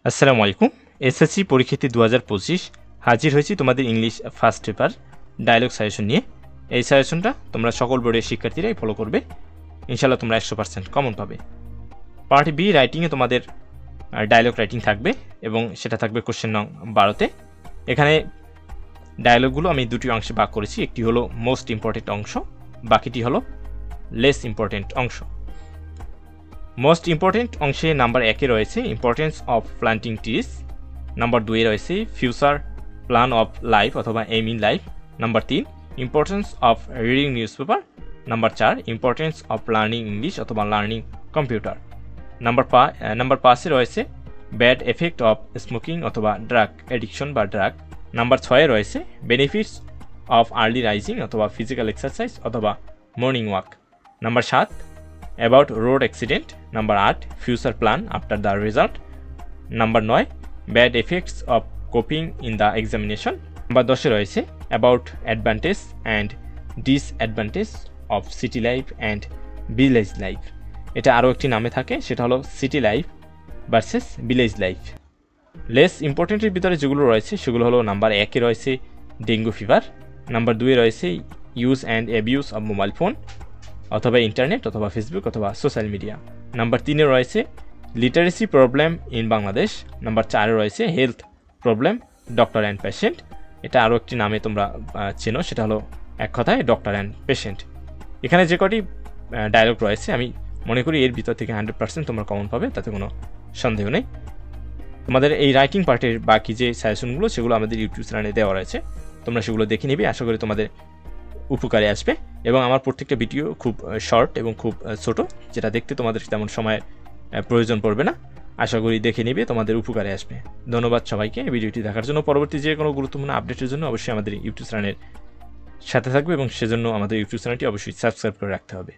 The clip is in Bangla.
আসসালামু আলাইকুম। এসএসসি পরীক্ষার্থী 2025 হাজির হয়েছি তোমাদের English first paper dialogue suggestion নিয়ে। এই সাজেশনটা তোমরা সকল বোর্ডের শিক্ষার্থীরাই ফলো করবে। ইনশাআল্লাহ তোমরা 100% কমন পাবে। পার্ট বি রাইটিংয়ে তোমাদের ডায়লগ রাইটিং থাকবে এবং সেটা থাকবে কোশ্চেন নং 12তে। এখানে ডায়লগগুলো আমি দুটি অংশে ভাগ করেছি, একটি হলো মোস্ট ইম্পর্টেন্ট অংশ, বাকিটি হলো লেস ইম্পর্টেন্ট অংশ। মোস্ট ইম্পর্টেন্ট অংশে নাম্বার 1-এ রয়েছে importance of planting trees, number 2-এ রয়েছে ফিউচার প্ল্যান অফ লাইফ অথবা aim in life, number 3 importance of reading newspaper, number 4 importance of learning English অথবা লার্নিং কম্পিউটার, নাম্বার 5-এ রয়েছে ব্যাড এফেক্ট অফ স্মোকিং অথবা ড্রাগ এডিকশন বা ড্রাগ, নাম্বার 6-এ রয়েছে বেনিফিটস অফ আর্লি রাইজিং অথবা ফিজিক্যাল এক্সারসাইজ অথবা morning walk, number 7 about road accident, number 8 future plan after the result, number 9 bad effects of copying in the examination, number 10-এ রয়েছে about advantage and disadvantage of city life and village life. এটা আরও একটি নামে থাকে, সেটা হলো city life versus village life. Less ইম্পর্টেন্টের ভিতরে যেগুলো রয়েছে সেগুলো হলো নাম্বার 1-এ রয়েছে ডেঙ্গু ফিভার, নাম্বার 2-এ রয়েছে use and abuse of mobile phone অথবা ইন্টারনেট অথবা ফেসবুক অথবা সোশ্যাল মিডিয়া, নাম্বার 3-এ রয়েছে literacy problem in Bangladesh, number 4-এ রয়েছে health problem doctor and patient. এটা আরও একটি নামে তোমরা চেনো, সেটা হলো এক কথায় ডক্টর অ্যান্ড পেশেন্ট। এখানে যে কটি ডায়লগ রয়েছে আমি মনে করি এর ভিতর থেকে 100% তোমরা কমন পাবে, তাতে কোনো সন্দেহ নেই। তোমাদের এই রাইটিং পার্টের বাকি যে সাজেশনগুলো সেগুলো আমাদের ইউটিউব চ্যানেলে দেওয়া রয়েছে, তোমরা সেগুলো দেখে নিবে, আশা করি তোমাদের উপকারে আসবে। এবং আমার প্রত্যেকটা ভিডিও খুব শর্ট এবং খুব ছোট, যেটা দেখতে তোমাদের তেমন সময়ের প্রয়োজন পড়বে না, আশা করি দেখে নিবে, তোমাদের উপকারে আসবে। ধন্যবাদ সবাইকে ভিডিওটি দেখার জন্য। পরবর্তী যে কোনো গুরুত্বপূর্ণ আপডেটের জন্য অবশ্যই আমাদের ইউটিউব চ্যানেলের সাথে থাকবে এবং সেজন্য আমাদের ইউটিউব চ্যানেলটি অবশ্যই সাবস্ক্রাইব করে রাখতে হবে।